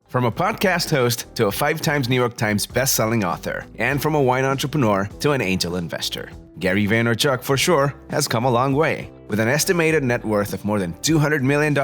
From a podcast host to a 5 times New York Times best-selling author, and from a wine entrepreneur to an angel investor, Gary Vaynerchuk, for sure, has come a long way. With an estimated net worth of more than $200 million,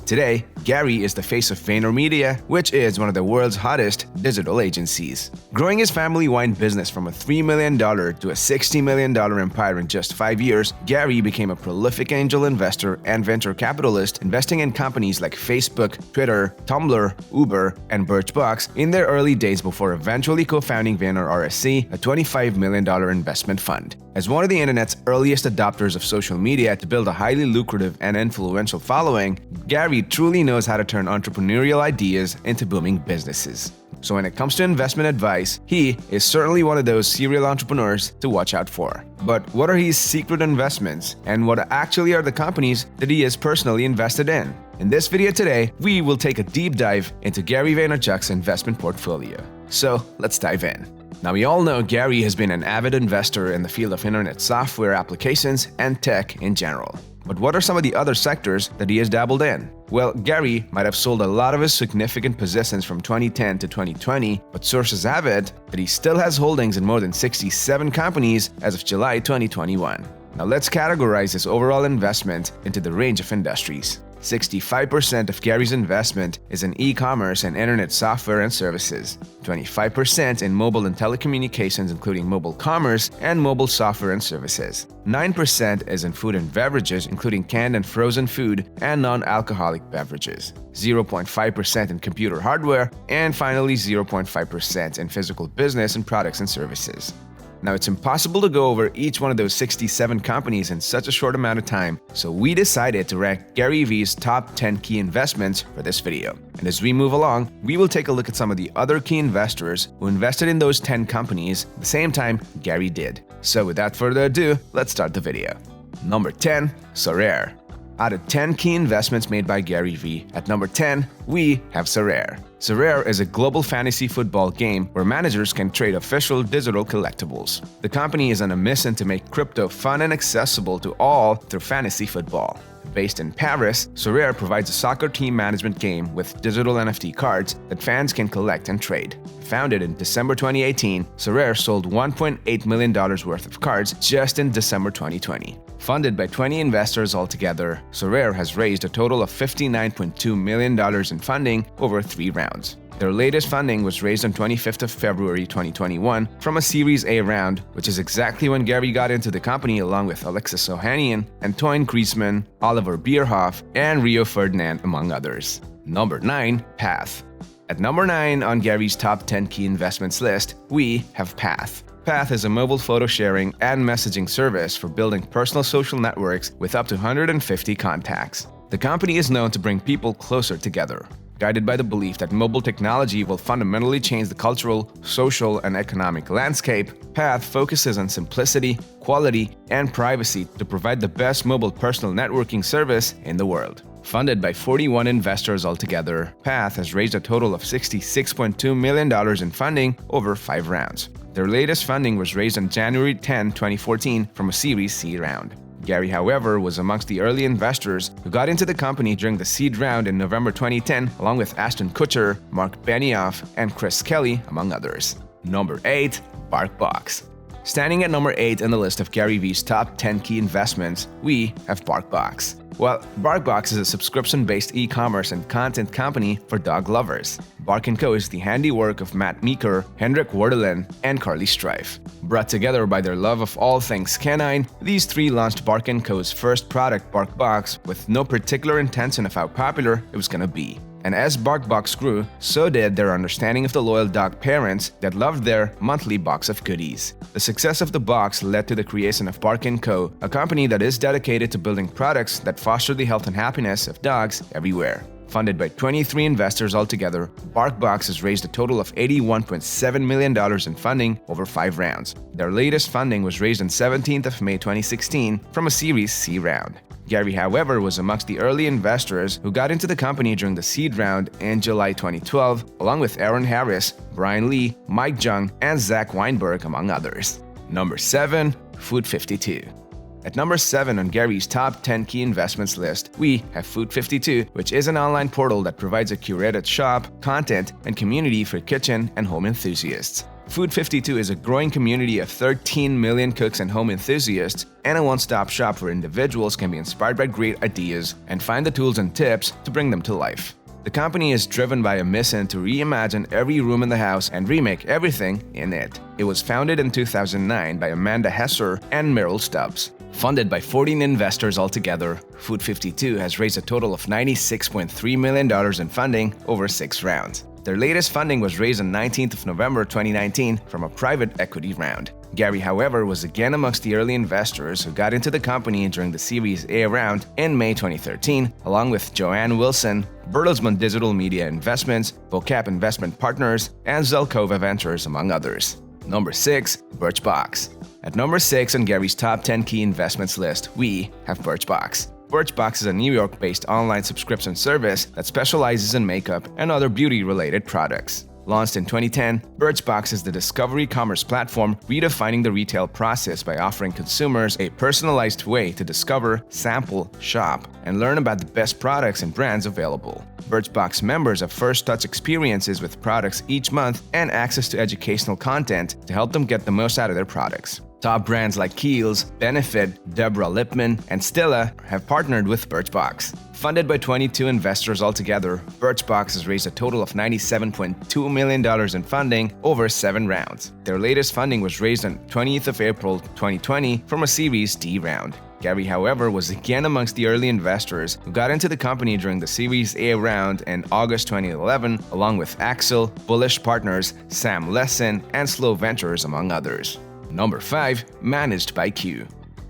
today, Gary is the face of VaynerMedia, which is one of the world's hottest digital agencies. Growing his family wine business from a $3 million to a $60 million empire in just 5 years, Gary became a prolific angel investor and venture capitalist, investing in companies like Facebook, Twitter, Tumblr, Uber, and BirchBox in their early days before eventually co-founding VaynerRSC, a $25 million investment fund. As one of the internet's earliest adopters of social media to build a highly lucrative and influential following, Gary truly knows how to turn entrepreneurial ideas into booming businesses. So when it comes to investment advice, he is certainly one of those serial entrepreneurs to watch out for. But what are his secret investments, and what actually are the companies that he is personally invested in? In this video today, we will take a deep dive into Gary Vaynerchuk's investment portfolio. So let's dive in. Now, we all know Gary has been an avid investor in the field of internet software applications and tech in general. But what are some of the other sectors that he has dabbled in? Well, Gary might have sold a lot of his significant positions from 2010 to 2020, but sources have it that he still has holdings in more than 67 companies as of July 2021. Now, let's categorize his overall investment into the range of industries. 65% of Gary's investment is in e-commerce and internet software and services, 25% in mobile and telecommunications including mobile commerce and mobile software and services, 9% is in food and beverages including canned and frozen food and non-alcoholic beverages, 0.5% in computer hardware, and finally 0.5% in physical business and products and services. Now, it's impossible to go over each one of those 67 companies in such a short amount of time, so we decided to rank Gary V's top 10 key investments for this video. And as we move along, we will take a look at some of the other key investors who invested in those 10 companies at the same time Gary did. So without further ado, let's start the video. Number 10. Sorare. Out of 10 key investments made by Gary V, at number 10, we have Sorare. Sorare is a global fantasy football game where managers can trade official digital collectibles. The company is on a mission to make crypto fun and accessible to all through fantasy football. Based in Paris, Sorare provides a soccer team management game with digital NFT cards that fans can collect and trade. Founded in December 2018, Sorare sold $1.8 million worth of cards just in December 2020. Funded by 20 investors altogether, Sorare has raised a total of $59.2 million in funding over 3 rounds. Their latest funding was raised on 25th of February 2021 from a Series A round, which is exactly when Gary got into the company along with Alexis Ohanian, Antoine Griezmann, Oliver Bierhoff, and Rio Ferdinand, among others. Number 9. Path. At number 9 on Gary's top 10 key investments list, we have Path. Path is a mobile photo sharing and messaging service for building personal social networks with up to 150 contacts. The company is known to bring people closer together. Guided by the belief that mobile technology will fundamentally change the cultural, social, and economic landscape, Path focuses on simplicity, quality, and privacy to provide the best mobile personal networking service in the world. Funded by 41 investors altogether, Path has raised a total of $66.2 million in funding over 5 rounds. Their latest funding was raised on January 10, 2014 from a Series C round. Gary, however, was amongst the early investors who got into the company during the seed round in November 2010, along with Ashton Kutcher, Mark Benioff, and Chris Kelly, among others. Number 8. BarkBox. Standing at number 8 in the list of Gary V's top 10 key investments, we have BarkBox. Well, BarkBox is a subscription-based e-commerce and content company for dog lovers. Bark & Co. is the handiwork of Matt Meeker, Hendrik Wordelin, and Carly Strife. Brought together by their love of all things canine, these 3 launched Bark & Co.'s first product, BarkBox, with no particular intention of how popular it was gonna be. And as BarkBox grew, so did their understanding of the loyal dog parents that loved their monthly box of goodies. The success of the box led to the creation of Bark & Co., a company that is dedicated to building products that foster the health and happiness of dogs everywhere. Funded by 23 investors altogether, BarkBox has raised a total of $81.7 million in funding over 5 rounds. Their latest funding was raised on 17th of May 2016 from a Series C round. Gary, however, was amongst the early investors who got into the company during the seed round in July 2012, along with Aaron Harris, Brian Lee, Mike Jung, and Zach Weinberg, among others. Number 7. Food 52. At number 7 on Gary's top 10 key investments list, we have Food52, which is an online portal that provides a curated shop, content, and community for kitchen and home enthusiasts. Food52 is a growing community of 13 million cooks and home enthusiasts, and a one-stop shop where individuals can be inspired by great ideas and find the tools and tips to bring them to life. The company is driven by a mission to reimagine every room in the house and remake everything in it. It was founded in 2009 by Amanda Hesser and Meryl Stubbs. Funded by 14 investors altogether, Food52 has raised a total of $96.3 million in funding over 6 rounds. Their latest funding was raised on 19th of November 2019 from a private equity round. Gary, however, was again amongst the early investors who got into the company during the Series A round in May 2013, along with Joanne Wilson, Bertelsmann Digital Media Investments, Vocap Investment Partners, and Zelkova Ventures, among others. Number 6. BirchBox. At number 6 on Gary's top 10 key investments list, we have BirchBox. BirchBox is a New York-based online subscription service that specializes in makeup and other beauty-related products. Launched in 2010, BirchBox is the discovery commerce platform redefining the retail process by offering consumers a personalized way to discover, sample, shop, and learn about the best products and brands available. BirchBox members have first-touch experiences with products each month and access to educational content to help them get the most out of their products. Top brands like Kiehl's, Benefit, Deborah Lippmann, and Stilla have partnered with BirchBox. Funded by 22 investors altogether, BirchBox has raised a total of $97.2 million in funding over 7 rounds. Their latest funding was raised on 20th of April 2020 from a Series D round. Gary, however, was again amongst the early investors who got into the company during the Series A round in August 2011, along with Axel, Bullish Partners, Sam Lessin, and Slow Ventures, among others. Number 5. Managed by Q.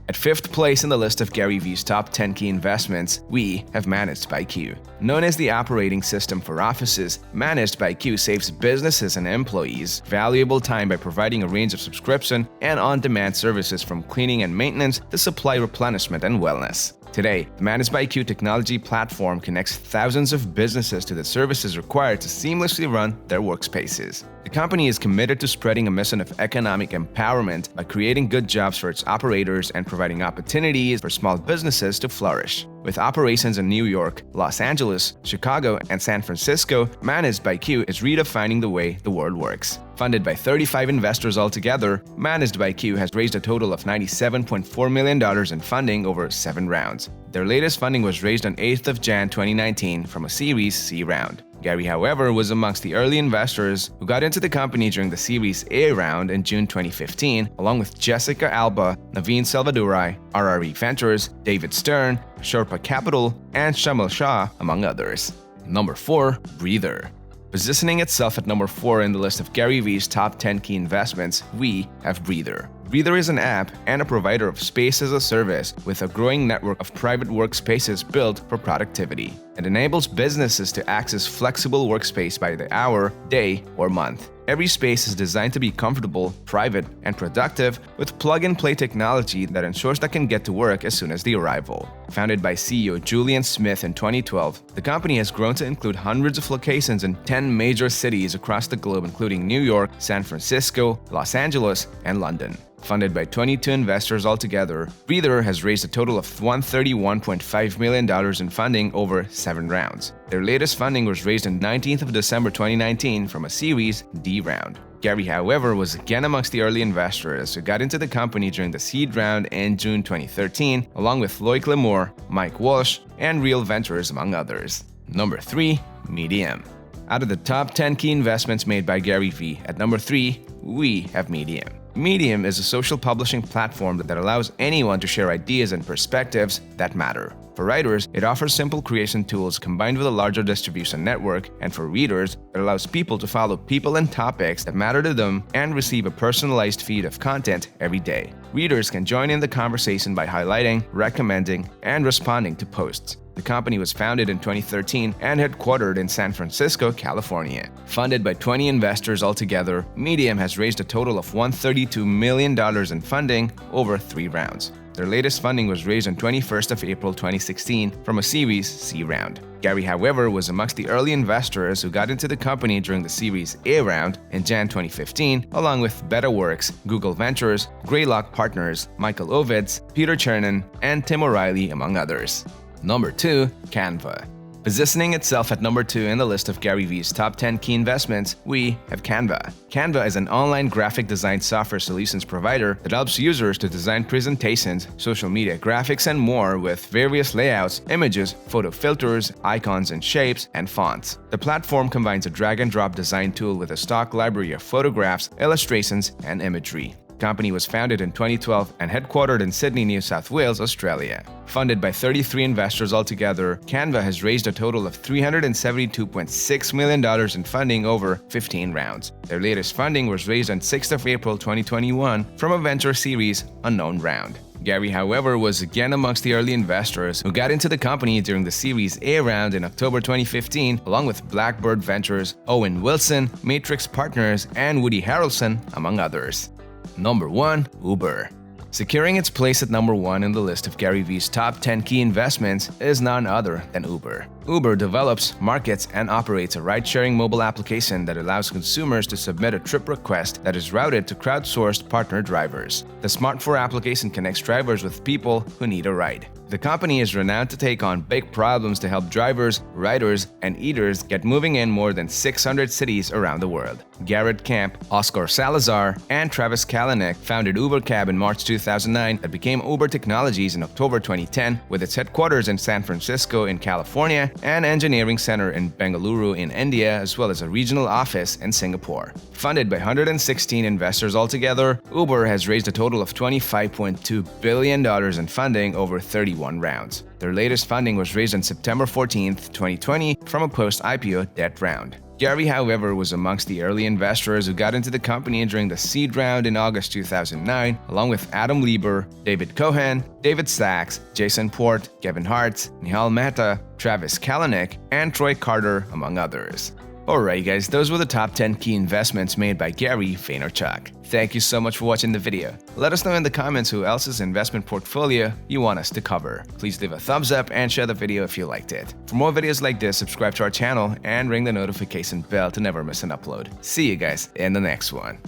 At 5th place in the list of Gary V's top 10 key investments, we have Managed by Q. Known as the operating system for offices, Managed by Q saves businesses and employees valuable time by providing a range of subscription and on-demand services from cleaning and maintenance to supply replenishment and wellness. Today, the Managed by Q technology platform connects thousands of businesses to the services required to seamlessly run their workspaces. The company is committed to spreading a mission of economic empowerment by creating good jobs for its operators and providing opportunities for small businesses to flourish. With operations in New York, Los Angeles, Chicago, and San Francisco, Managed by Q is redefining the way the world works. Funded by 35 investors altogether, Managed by Q has raised a total of $97.4 million in funding over 7 rounds. Their latest funding was raised on 8th of Jan 2019 from a Series C round. Gary, however, was amongst the early investors who got into the company during the Series A round in June 2015, along with Jessica Alba, Naveen Salvadurai, RRE Ventures, David Stern, Sherpa Capital, and Shamil Shah, among others. Number 4. Breather. Positioning itself at number 4 in the list of Gary V's top 10 key investments, we have Breather. Breather is an app and a provider of space as a service with a growing network of private workspaces built for productivity. It enables businesses to access flexible workspace by the hour, day, or month. Every space is designed to be comfortable, private, and productive with plug-and-play technology that ensures that can get to work as soon as the arrival. Founded by CEO Julian Smith in 2012, the company has grown to include hundreds of locations in 10 major cities across the globe, including New York, San Francisco, Los Angeles, and London. Funded by 22 investors altogether, Breather has raised a total of $131.5 million in funding over 7 rounds. Their latest funding was raised on 19th of December 2019 from a Series D round. Gary, however, was again amongst the early investors who got into the company during the seed round in June 2013, along with Loic Lemore, Mike Walsh, and Real Ventures, among others. Number 3. Medium. Out of the top 10 key investments made by Gary V, at number 3, we have Medium. Medium is a social publishing platform that allows anyone to share ideas and perspectives that matter. For writers, it offers simple creation tools combined with a larger distribution network, and for readers, it allows people to follow people and topics that matter to them and receive a personalized feed of content every day. Readers can join in the conversation by highlighting, recommending, and responding to posts. The company was founded in 2013 and headquartered in San Francisco, California. Funded by 20 investors altogether, Medium has raised a total of $132 million in funding over 3 rounds. Their latest funding was raised on 21st of April 2016 from a Series C round. Gary, however, was amongst the early investors who got into the company during the Series A round in Jan 2015, along with BetaWorks, Google Ventures, Greylock Partners, Michael Ovids, Peter Chernin, and Tim O'Reilly, among others. Number 2. Canva. Positioning itself at number 2 in the list of Gary V's top 10 key investments, we have Canva. Canva is an online graphic design software solutions provider that helps users to design presentations, social media graphics, and more with various layouts, images, photo filters, icons and shapes, and fonts. The platform combines a drag-and-drop design tool with a stock library of photographs, illustrations, and imagery. The company was founded in 2012 and headquartered in Sydney, New South Wales, Australia. Funded by 33 investors altogether, Canva has raised a total of $372.6 million in funding over 15 rounds. Their latest funding was raised on 6th of April 2021 from a venture series unknown round. Gary, however, was again amongst the early investors who got into the company during the Series A round in October 2015, along with Blackbird Ventures, Owen Wilson, Matrix Partners, and Woody Harrelson, among others. Number 1. Uber. Securing its place at number 1 in the list of Gary V's top 10 key investments is none other than Uber. Uber develops, markets, and operates a ride-sharing mobile application that allows consumers to submit a trip request that is routed to crowdsourced partner drivers. The Smart4 application connects drivers with people who need a ride. The company is renowned to take on big problems to help drivers, riders, and eaters get moving in more than 600 cities around the world. Garrett Camp, Oscar Salazar, and Travis Kalanick founded Uber Cab in March 2009 that became Uber Technologies in October 2010, with its headquarters in San Francisco in California, an engineering center in Bengaluru in India, as well as a regional office in Singapore. Funded by 116 investors altogether, Uber has raised a total of $25.2 billion in funding over 31 rounds. Their latest funding was raised on September 14, 2020 from a post-IPO debt round. Gary, however, was amongst the early investors who got into the company during the seed round in August 2009, along with Adam Lieber, David Cohen, David Sachs, Jason Port, Kevin Hartz, Nihal Mehta, Travis Kalanick, and Troy Carter, among others. Alright guys, those were the top 10 key investments made by Gary Vaynerchuk. Thank you so much for watching the video. Let us know in the comments who else's investment portfolio you want us to cover. Please leave a thumbs up and share the video if you liked it. For more videos like this, subscribe to our channel and ring the notification bell to never miss an upload. See you guys in the next one.